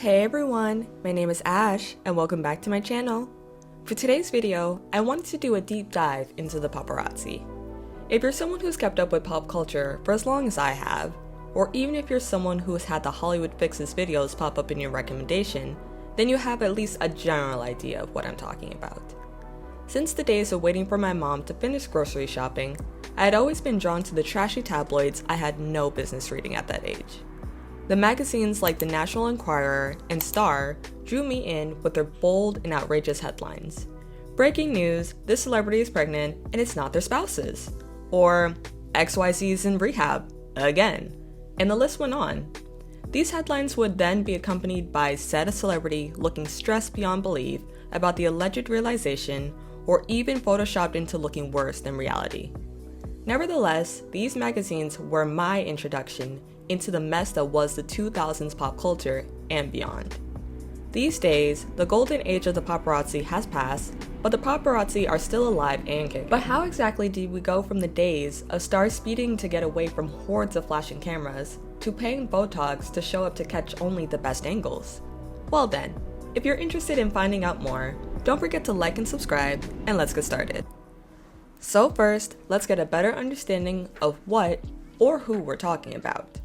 Hey everyone, my name is Ash and welcome back to my channel. For today's video, I wanted to do a deep dive into the paparazzi. If you're someone who's kept up with pop culture for as long as I have, or even if you're someone who has had the Hollywood Fixes videos pop up in your recommendation, then you have at least a general idea of what I'm talking about. Since the days of waiting for my mom to finish grocery shopping, I had always been drawn to the trashy tabloids I had no business reading at that age. The magazines like the National Enquirer and Star drew me in with their bold and outrageous headlines. Breaking news, this celebrity is pregnant and it's not their spouses. Or XYZ is in rehab, again. And the list went on. These headlines would then be accompanied by said celebrity looking stressed beyond belief about the alleged realization, or even photoshopped into looking worse than reality. Nevertheless, these magazines were my introduction into the mess that was the 2000s pop culture and beyond. These days, the golden age of the paparazzi has passed, but the paparazzi are still alive and kicking. But how exactly did we go from the days of stars speeding to get away from hordes of flashing cameras to paying photogs to show up to catch only the best angles? Well then, if you're interested in finding out more, don't forget to like and subscribe, and let's get started. So first, let's get a better understanding of what or who we're talking about.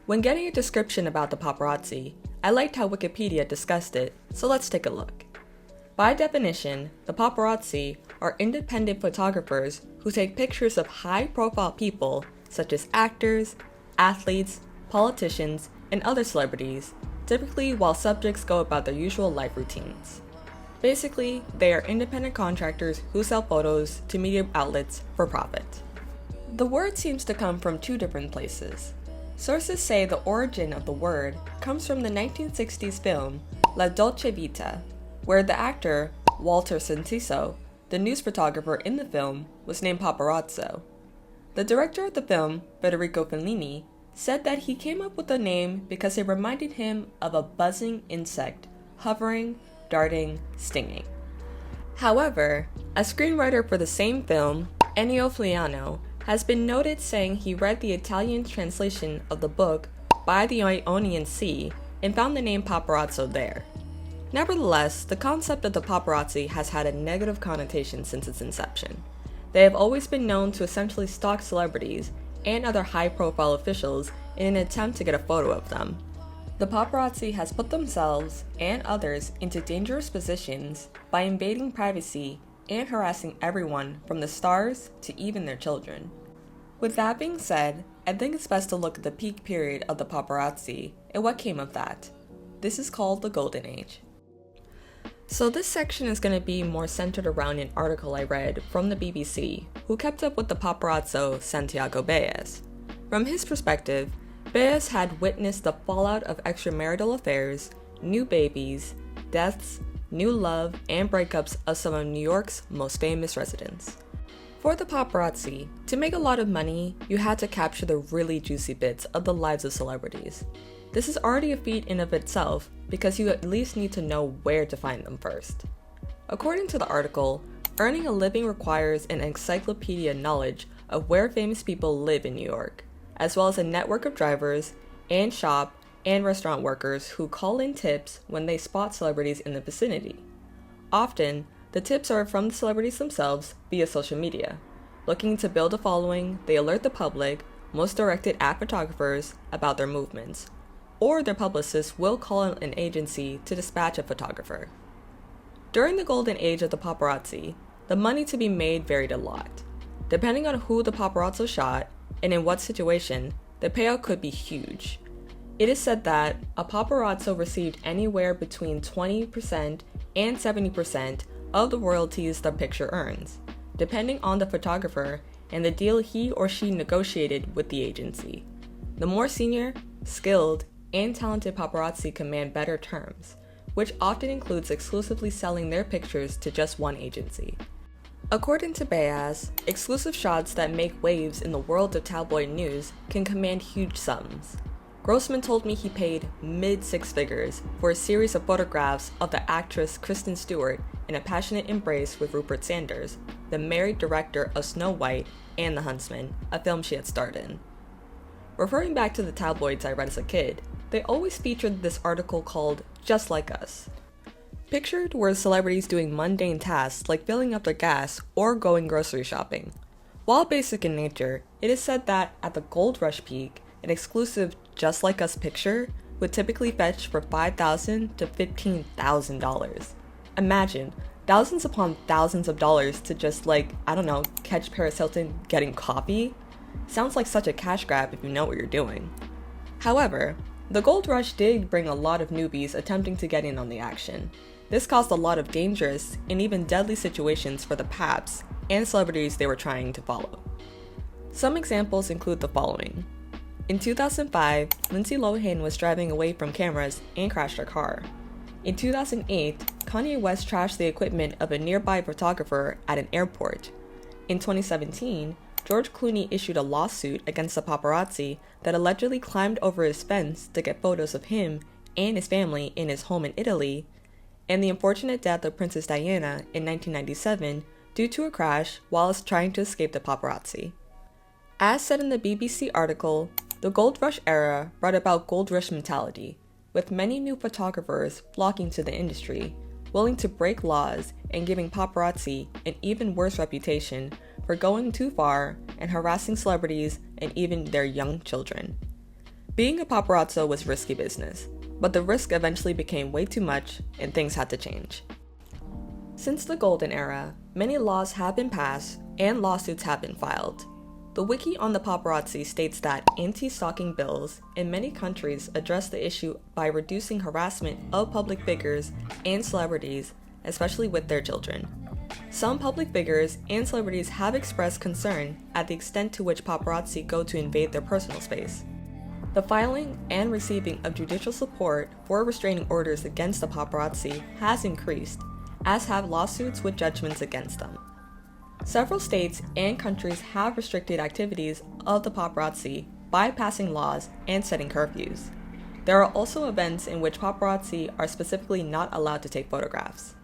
When getting a description about the paparazzi, I liked how Wikipedia discussed it, so let's take a look. By definition, the paparazzi are independent photographers who take pictures of high-profile people such as actors, athletes, politicians, and other celebrities, typically while subjects go about their usual life routines. Basically, they are independent contractors who sell photos to media outlets for profit. The word seems to come from two different places. Sources say the origin of the word comes from the 1960s film La Dolce Vita, where the actor, Walter Santiso, the news photographer in the film, was named Paparazzo. The director of the film, Federico Fellini, said that he came up with the name because it reminded him of a buzzing insect, hovering, darting, stinging. However, a screenwriter for the same film, Ennio Flaiano, has been noted saying he read the Italian translation of the book By the Ionian Sea and found the name paparazzo there. Nevertheless, the concept of the paparazzi has had a negative connotation since its inception. They have always been known to essentially stalk celebrities and other high-profile officials in an attempt to get a photo of them. The paparazzi has put themselves and others into dangerous positions by invading privacy and harassing everyone from the stars to even their children. With that being said, I think it's best to look at the peak period of the paparazzi and what came of that. This is called the Golden Age. So this section is going to be more centered around an article I read from the BBC, who kept up with the paparazzo Santiago Baez. From his perspective, Baez had witnessed the fallout of extramarital affairs, new babies, deaths, new love, and breakups of some of New York's most famous residents. For the paparazzi, to make a lot of money, you had to capture the really juicy bits of the lives of celebrities. This is already a feat in of itself because you at least need to know where to find them first. According to the article, earning a living requires an encyclopedia knowledge of where famous people live in New York, as well as a network of drivers and shop and restaurant workers who call in tips when they spot celebrities in the vicinity. Often, the tips are from the celebrities themselves via social media. Looking to build a following, they alert the public, most directed at photographers, about their movements, or their publicists will call an agency to dispatch a photographer. During the golden age of the paparazzi, the money to be made varied a lot. Depending on who the paparazzo shot and in what situation, the payout could be huge. It is said that a paparazzo received anywhere between 20% and 70% of the royalties the picture earns, depending on the photographer and the deal he or she negotiated with the agency. The more senior, skilled, and talented paparazzi command better terms, which often includes exclusively selling their pictures to just one agency. According to Baez, exclusive shots that make waves in the world of tabloid news can command huge sums. Grossman told me he paid mid-six figures for a series of photographs of the actress Kristen Stewart in a passionate embrace with Rupert Sanders, the married director of Snow White and The Huntsman, a film she had starred in. Referring back to the tabloids I read as a kid, they always featured this article called Just Like Us. Pictured were celebrities doing mundane tasks like filling up their gas or going grocery shopping. While basic in nature, it is said that at the gold rush peak, an exclusive Just Like Us picture would typically fetch for $5,000 to $15,000. Imagine thousands upon thousands of dollars to just catch Paris Hilton getting coffee? Sounds like such a cash grab if you know what you're doing. However, the gold rush did bring a lot of newbies attempting to get in on the action. This caused a lot of dangerous and even deadly situations for the paps and celebrities they were trying to follow. Some examples include the following. In 2005, Lindsey Lohan was driving away from cameras and crashed her car. In 2008, Kanye West trashed the equipment of a nearby photographer at an airport. In 2017, George Clooney issued a lawsuit against the paparazzi that allegedly climbed over his fence to get photos of him and his family in his home in Italy, and the unfortunate death of Princess Diana in 1997 due to a crash while trying to escape the paparazzi. As said in the BBC article, the gold rush era brought about gold rush mentality, with many new photographers flocking to the industry, willing to break laws and giving paparazzi an even worse reputation for going too far and harassing celebrities and even their young children. Being a paparazzo was risky business, but the risk eventually became way too much and things had to change. Since the golden era, many laws have been passed and lawsuits have been filed. The wiki on the paparazzi states that anti-stalking bills in many countries address the issue by reducing harassment of public figures and celebrities, especially with their children. Some public figures and celebrities have expressed concern at the extent to which paparazzi go to invade their personal space. The filing and receiving of judicial support for restraining orders against the paparazzi has increased, as have lawsuits with judgments against them. Several states and countries have restricted activities of the paparazzi by passing laws and setting curfews. There are also events in which paparazzi are specifically not allowed to take photographs.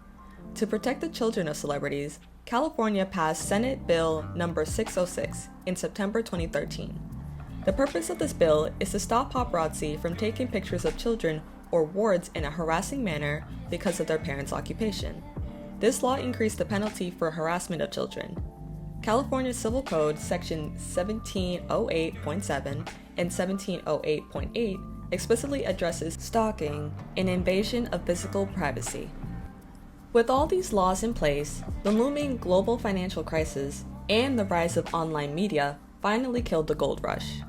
To protect the children of celebrities, California passed Senate Bill No. 606 in September 2013. The purpose of this bill is to stop paparazzi from taking pictures of children or wards in a harassing manner because of their parents' occupation. This law increased the penalty for harassment of children. California Civil Code Section 1708.7 and 1708.8 explicitly addresses stalking, an invasion of physical privacy. With all these laws in place, the looming global financial crisis and the rise of online media finally killed the gold rush.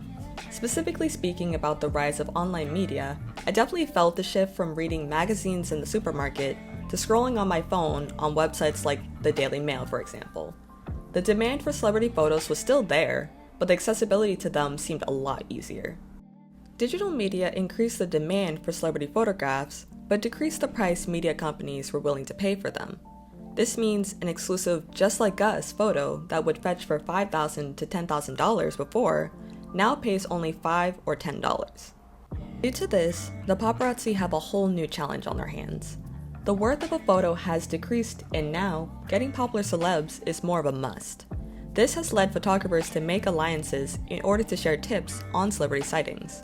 Specifically speaking about the rise of online media, I definitely felt the shift from reading magazines in the supermarket to scrolling on my phone on websites like the Daily Mail, for example. The demand for celebrity photos was still there, but the accessibility to them seemed a lot easier. Digital media increased the demand for celebrity photographs, but decreased the price media companies were willing to pay for them. This means an exclusive Just Like Us photo that would fetch for $5,000 to $10,000 before, now pays only $5 or $10. Due to this, the paparazzi have a whole new challenge on their hands. The worth of a photo has decreased, and now, getting popular celebs is more of a must. This has led photographers to make alliances in order to share tips on celebrity sightings.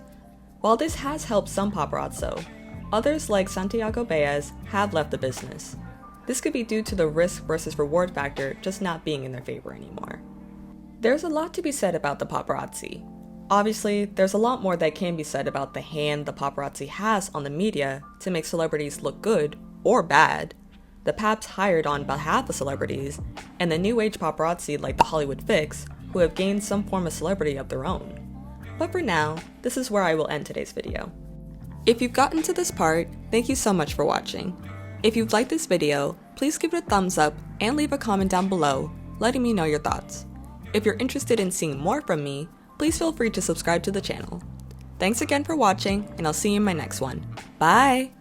While this has helped some paparazzo, others like Santiago Baez have left the business. This could be due to the risk versus reward factor just not being in their favor anymore. There's a lot to be said about the paparazzi. Obviously, there's a lot more that can be said about the hand the paparazzi has on the media to make celebrities look good or bad, the paps hired on behalf of celebrities, and the new age paparazzi like the Hollywood Fix who have gained some form of celebrity of their own. But for now, this is where I will end today's video. If you've gotten to this part, thank you so much for watching. If you've liked this video, please give it a thumbs up and leave a comment down below letting me know your thoughts. If you're interested in seeing more from me, please feel free to subscribe to the channel. Thanks again for watching, and I'll see you in my next one. Bye!